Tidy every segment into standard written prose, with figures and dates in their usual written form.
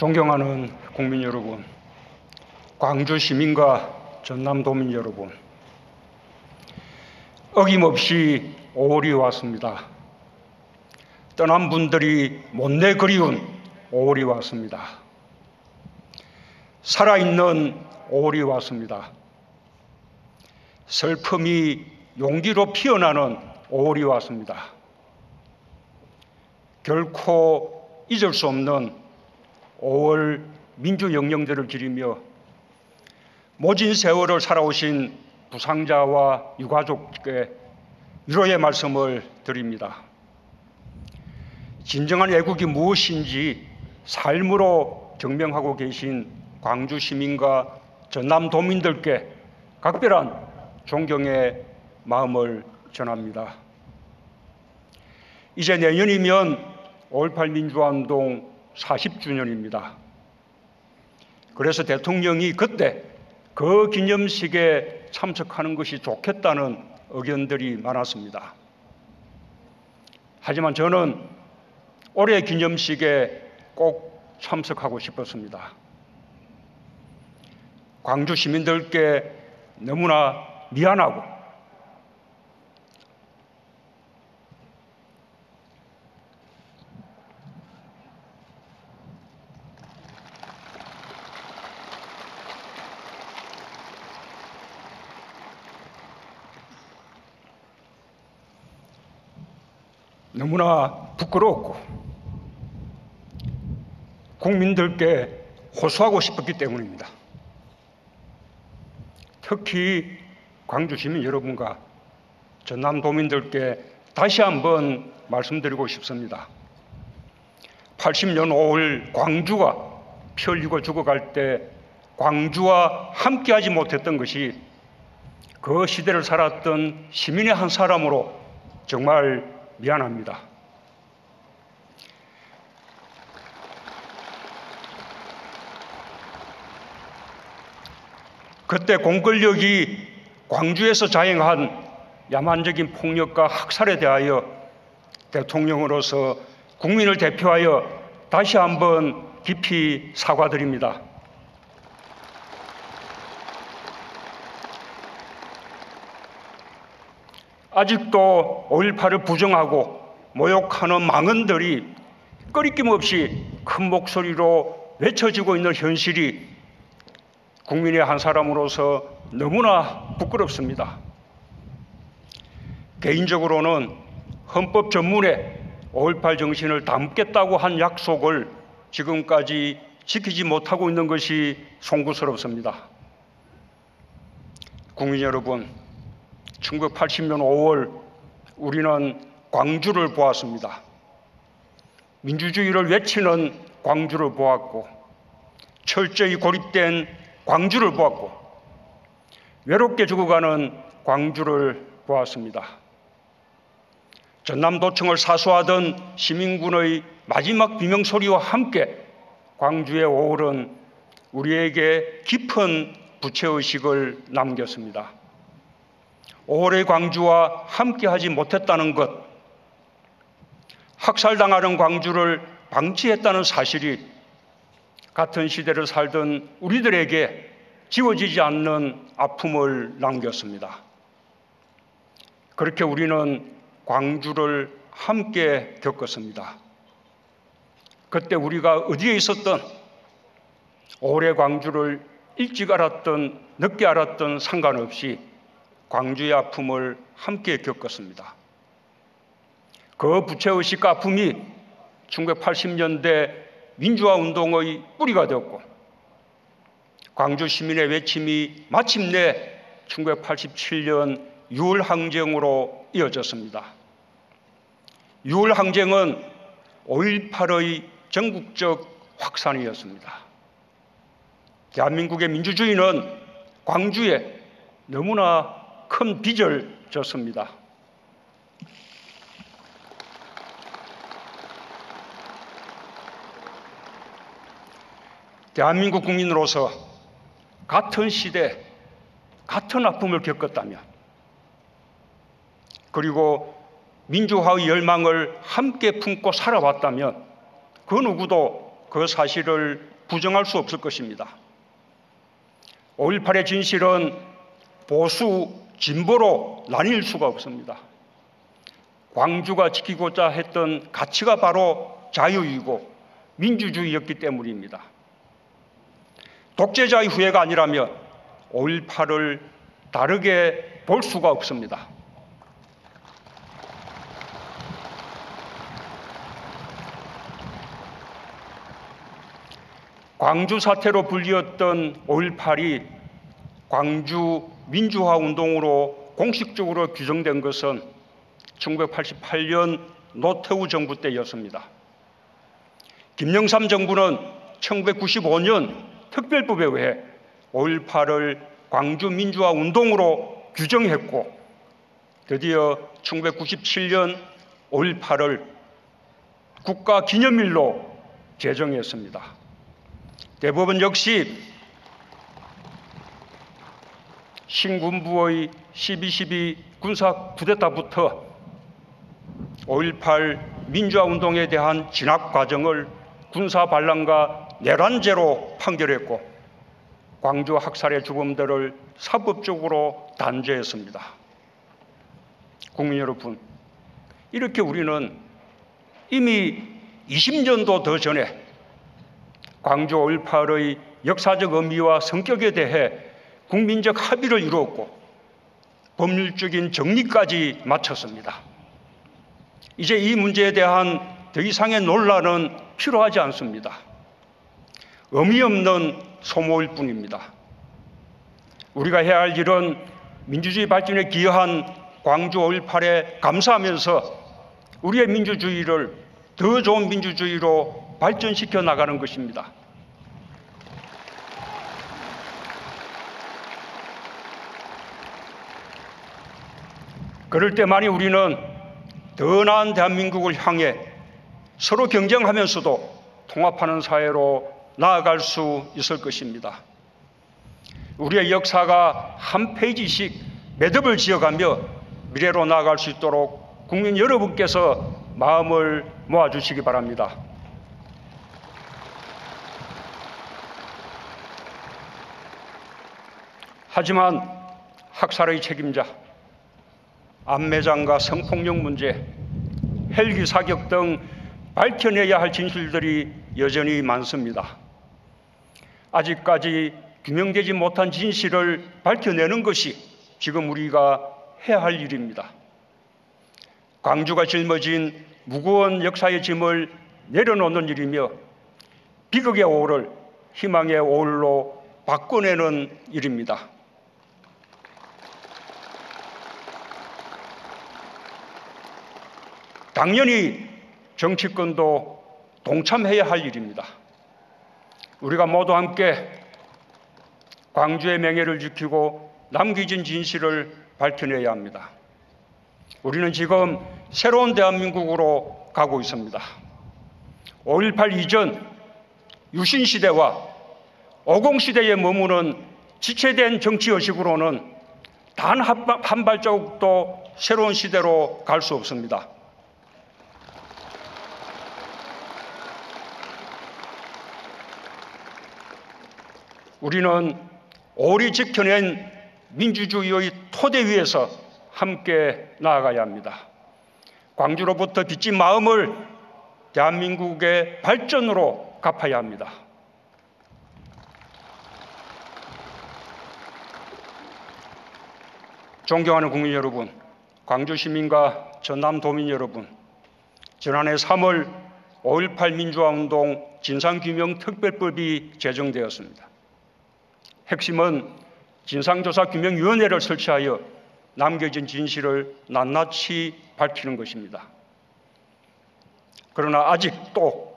존경하는 국민 여러분, 광주 시민과 전남도민 여러분, 어김없이 5월이 왔습니다. 떠난 분들이 못내 그리운 5월이 왔습니다. 살아있는 5월이 왔습니다. 슬픔이 용기로 피어나는 5월이 왔습니다. 결코 잊을 수 없는 5월 민주영령제를 기리며 모진 세월을 살아오신 부상자와 유가족께 위로의 말씀을 드립니다. 진정한 애국이 무엇인지 삶으로 증명하고 계신 광주 시민과 전남도민들께 각별한 존경의 마음을 전합니다. 이제 내년이면 5.18 민주화운동 40주년입니다. 그래서 대통령이 그때 그 기념식에 참석하는 것이 좋겠다는 의견들이 많았습니다. 하지만 저는 올해 기념식에 꼭 참석하고 싶었습니다. 광주 시민들께 너무나 미안하고 너무나 부끄럽고 국민들께 호소하고 싶었기 때문입니다. 특히 광주 시민 여러분과 전남도민들께 다시 한번 말씀드리고 싶습니다. 80년 5월 광주가 피 흘리고 죽어갈 때 광주와 함께하지 못했던 것이 그 시대를 살았던 시민의 한 사람으로 정말 미안합니다. 그때 공권력이 광주에서 자행한 야만적인 폭력과 학살에 대하여 대통령으로서 국민을 대표하여 다시 한번 깊이 사과드립니다. 아직도 5.18을 부정하고 모욕하는 망언들이 꺼리낌 없이 큰 목소리로 외쳐지고 있는 현실이 국민의 한 사람으로서 너무나 부끄럽습니다. 개인적으로는 헌법 전문에 5.18 정신을 담겠다고 한 약속을 지금까지 지키지 못하고 있는 것이 송구스럽습니다. 국민 여러분, 1980년 5월 우리는 광주를 보았습니다. 민주주의를 외치는 광주를 보았고, 철저히 고립된 광주를 보았고, 외롭게 죽어가는 광주를 보았습니다. 전남도청을 사수하던 시민군의 마지막 비명소리와 함께 광주의 5월은 우리에게 깊은 부채의식을 남겼습니다. 5월의 광주와 함께하지 못했다는 것, 학살당하는 광주를 방치했다는 사실이 같은 시대를 살던 우리들에게 지워지지 않는 아픔을 남겼습니다. 그렇게 우리는 광주를 함께 겪었습니다. 그때 우리가 어디에 있었던 5월의 광주를 일찍 알았던 늦게 알았던 상관없이 광주의 아픔을 함께 겪었습니다. 그 부채의식과 아픔이 1980년대 민주화 운동의 뿌리가 되었고, 광주 시민의 외침이 마침내 1987년 6월 항쟁으로 이어졌습니다. 6월 항쟁은 5.18의 전국적 확산이었습니다. 대한민국의 민주주의는 광주에 너무나 큰 빚을 졌습니다. 대한민국 국민으로서 같은 시대, 같은 아픔을 겪었다면, 그리고 민주화의 열망을 함께 품고 살아왔다면 그 누구도 그 사실을 부정할 수 없을 것입니다. 5.18의 진실은 보수, 진보로 나뉠 수가 없습니다. 광주가 지키고자 했던 가치가 바로 자유이고 민주주의였기 때문입니다. 독재자의 후예가 아니라면 5.18을 다르게 볼 수가 없습니다. 광주 사태로 불리웠던 5.18이 광주 민주화 운동으로 공식적으로 규정된 것은 1988년 노태우 정부 때였습니다. 김영삼 정부는 1995년 특별법에 의해 5.18을 광주 민주화 운동으로 규정했고 드디어 1997년 5.18을 국가기념일로 제정했습니다. 대법원 역시 신군부의 12.12 군사 쿠데타부터 5.18 민주화운동에 대한 진압 과정을 군사반란과 내란죄로 판결했고 광주 학살의 주범들을 사법적으로 단죄했습니다. 국민 여러분, 이렇게 우리는 이미 20년도 더 전에 광주 5.18의 역사적 의미와 성격에 대해 국민적 합의를 이루었고 법률적인 정리까지 마쳤습니다. 이제 이 문제에 대한 더 이상의 논란은 필요하지 않습니다. 의미 없는 소모일 뿐입니다. 우리가 해야 할 일은 민주주의 발전에 기여한 광주 5.18에 감사하면서 우리의 민주주의를 더 좋은 민주주의로 발전시켜 나가는 것입니다. 그럴 때만이 우리는 더 나은 대한민국을 향해 서로 경쟁하면서도 통합하는 사회로 나아갈 수 있을 것입니다. 우리의 역사가 한 페이지씩 매듭을 지어가며 미래로 나아갈 수 있도록 국민 여러분께서 마음을 모아주시기 바랍니다. 하지만 학살의 책임자, 안매장과 성폭력 문제, 헬기 사격 등 밝혀내야 할 진실들이 여전히 많습니다. 아직까지 규명되지 못한 진실을 밝혀내는 것이 지금 우리가 해야 할 일입니다. 광주가 짊어진 무거운 역사의 짐을 내려놓는 일이며 비극의 오를 희망의 오울로 바꿔내는 일입니다. 당연히 정치권도 동참해야 할 일입니다. 우리가 모두 함께 광주의 명예를 지키고 남겨진 진실을 밝혀내야 합니다. 우리는 지금 새로운 대한민국으로 가고 있습니다. 5.18 이전 유신시대와 50시대에 머무는 지체된 정치의식으로는 단 한 발자국도 새로운 시대로 갈 수 없습니다. 우리는 오래 지켜낸 민주주의의 토대 위에서 함께 나아가야 합니다. 광주로부터 빚진 마음을 대한민국의 발전으로 갚아야 합니다. 존경하는 국민 여러분, 광주 시민과 전남도민 여러분, 지난해 3월 5.18 민주화운동 진상규명특별법이 제정되었습니다. 핵심은 진상조사규명위원회를 설치하여 남겨진 진실을 낱낱이 밝히는 것입니다. 그러나 아직도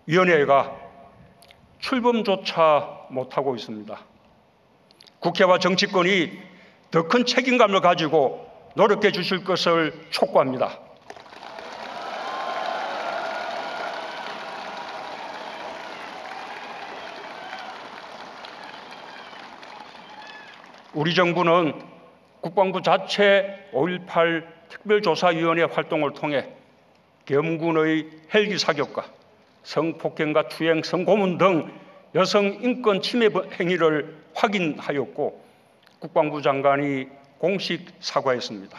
위원회가 출범조차 못하고 있습니다. 국회와 정치권이 더 큰 책임감을 가지고 노력해 주실 것을 촉구합니다. 우리 정부는 국방부 자체 5.18 특별조사위원회 활동을 통해 계엄군의 헬기 사격과 성폭행과 투행, 성고문 등 여성 인권 침해 행위를 확인하였고 국방부 장관이 공식 사과했습니다.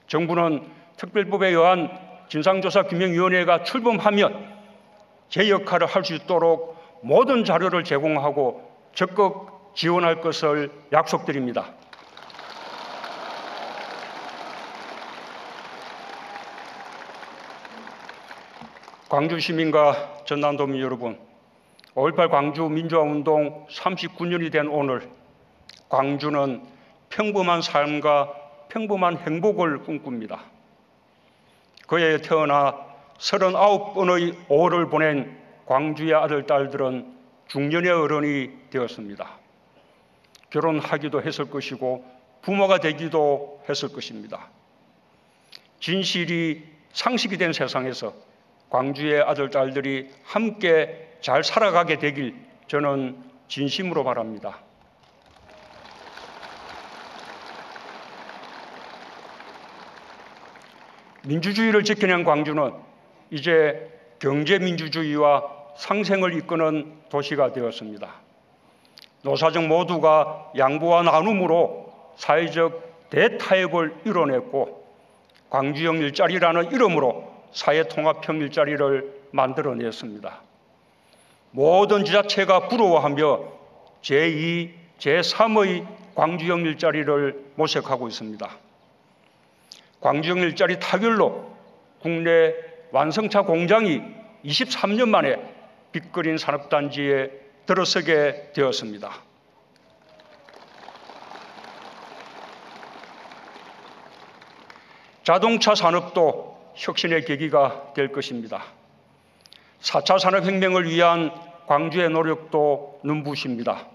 정부는 특별법에 의한 진상조사규명위원회가 출범하면 제 역할을 할 수 있도록 모든 자료를 제공하고 적극 지원할 것을 약속드립니다. 광주 시민과 전남도민 여러분, 5.18 광주 민주화운동 39년이 된 오늘 광주는 평범한 삶과 평범한 행복을 꿈꿉니다. 그에 태어나 39번의 5월을 보낸 광주의 아들, 딸들은 중년의 어른이 되었습니다. 결혼하기도 했을 것이고 부모가 되기도 했을 것입니다. 진실이 상식이 된 세상에서 광주의 아들, 딸들이 함께 잘 살아가게 되길 저는 진심으로 바랍니다. 민주주의를 지켜낸 광주는 이제 경제민주주의와 상생을 이끄는 도시가 되었습니다. 노사정 모두가 양보와 나눔으로 사회적 대타협을 이뤄냈고 광주형 일자리라는 이름으로 사회통합형 일자리를 만들어냈습니다. 모든 지자체가 부러워하며 제2, 제3의 광주형 일자리를 모색하고 있습니다. 광주형 일자리 타결로 국내 완성차 공장이 23년 만에 빅그린 산업단지에 들어서게 되었습니다. 자동차 산업도 혁신의 계기가 될 것입니다. 4차 산업혁명을 위한 광주의 노력도 눈부십니다.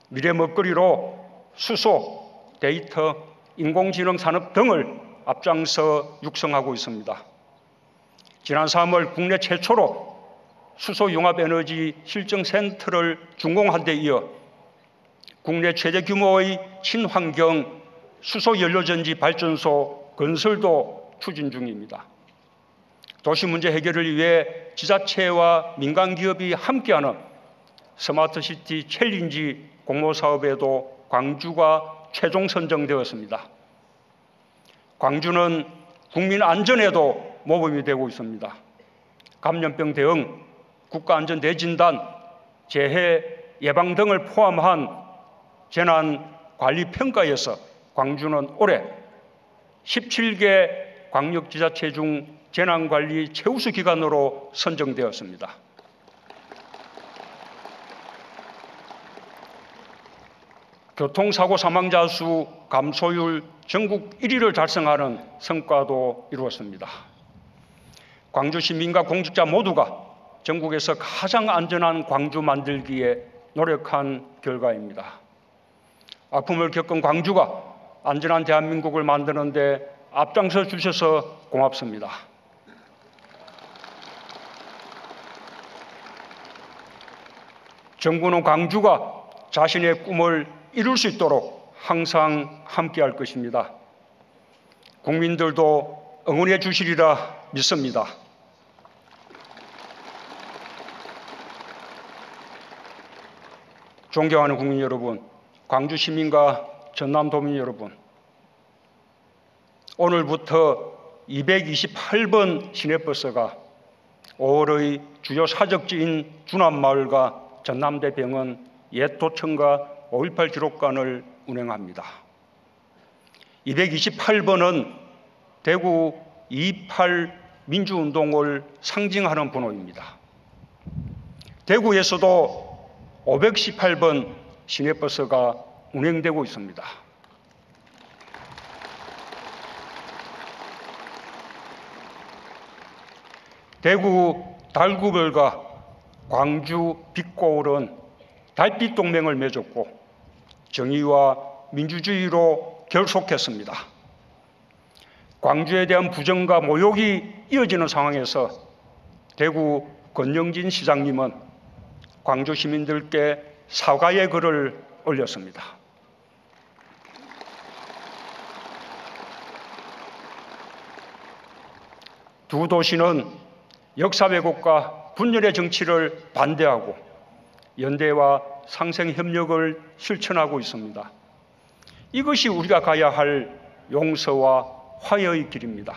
미래 먹거리로 수소, 데이터, 인공지능 산업 등을 앞장서 육성하고 있습니다. 지난 3월 국내 최초로 수소융합에너지 실증센터를 준공한 데 이어 국내 최대 규모의 친환경 수소연료전지 발전소 건설도 추진 중입니다. 도시 문제 해결을 위해 지자체와 민간기업이 함께하는 스마트시티 챌린지 공모사업에도 광주가 최종 선정되었습니다. 광주는 국민 안전에도 모범이 되고 있습니다. 감염병 대응, 국가안전대진단, 재해 예방 등을 포함한 재난관리평가에서 광주는 올해 17개 광역지자체 중 재난관리 최우수 기관으로 선정되었습니다. 교통사고 사망자 수 감소율 전국 1위를 달성하는 성과도 이루었습니다. 광주 시민과 공직자 모두가 전국에서 가장 안전한 광주 만들기에 노력한 결과입니다. 아픔을 겪은 광주가 안전한 대한민국을 만드는 데 앞장서 주셔서 고맙습니다. 정부는 광주가 자신의 꿈을 이룰 수 있도록 항상 함께할 것입니다. 국민들도 응원해 주시리라 믿습니다. 존경하는 국민 여러분, 광주 시민과 전남도민 여러분, 오늘부터 228번 시내버스가 5월의 주요 사적지인 주남마을과 전남대병원, 옛도청과 5.18 기록관을 운행합니다. 228번은 대구 2.28 민주운동을 상징하는 번호입니다. 대구에서도 518번 시내버스가 운행되고 있습니다. 대구 달구별과 광주 빛고을은 달빛 동맹을 맺었고 정의와 민주주의로 결속했습니다. 광주에 대한 부정과 모욕이 이어지는 상황에서 대구 권영진 시장님은 광주 시민들께 사과의 글을 올렸습니다. 두 도시는 역사 왜곡과 분열의 정치를 반대하고 연대와 상생 협력을 실천하고 있습니다. 이것이 우리가 가야 할 용서와 화해의 길입니다.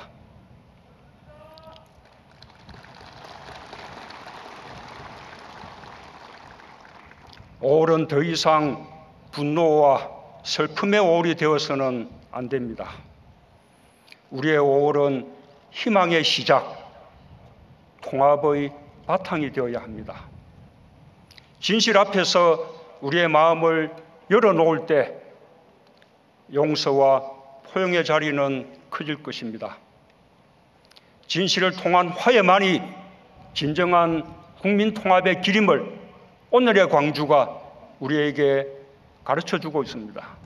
오월은 더 이상 분노와 슬픔의 오월이 되어서는 안 됩니다. 우리의 오월은 희망의 시작, 통합의 바탕이 되어야 합니다. 진실 앞에서 우리의 마음을 열어놓을 때 용서와 포용의 자리는 커질 것입니다. 진실을 통한 화해만이 진정한 국민 통합의 길임을 오늘의 광주가 우리에게 가르쳐주고 있습니다.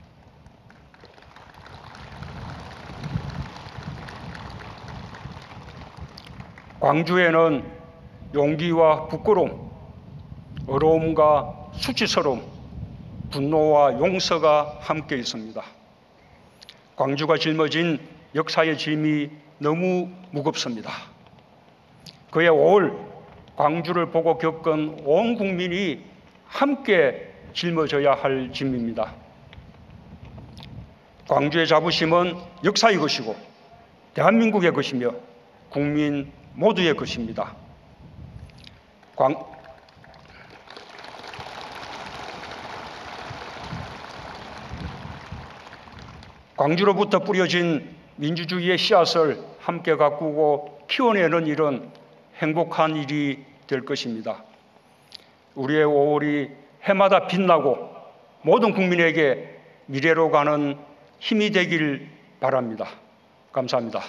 광주에는 용기와 부끄러움, 어려움과 수치스러움, 분노와 용서가 함께 있습니다. 광주가 짊어진 역사의 짐이 너무 무겁습니다. 그의 5월 광주를 보고 겪은 온 국민이 함께 짊어져야 할 짐입니다. 광주의 자부심은 역사의 것이고 대한민국의 것이며 국민 모두의 것입니다. 광주로부터 뿌려진 민주주의의 씨앗을 함께 가꾸고 키워내는 일은 행복한 일이 될 것입니다. 우리의 5월이 해마다 빛나고 모든 국민에게 미래로 가는 힘이 되길 바랍니다. 감사합니다.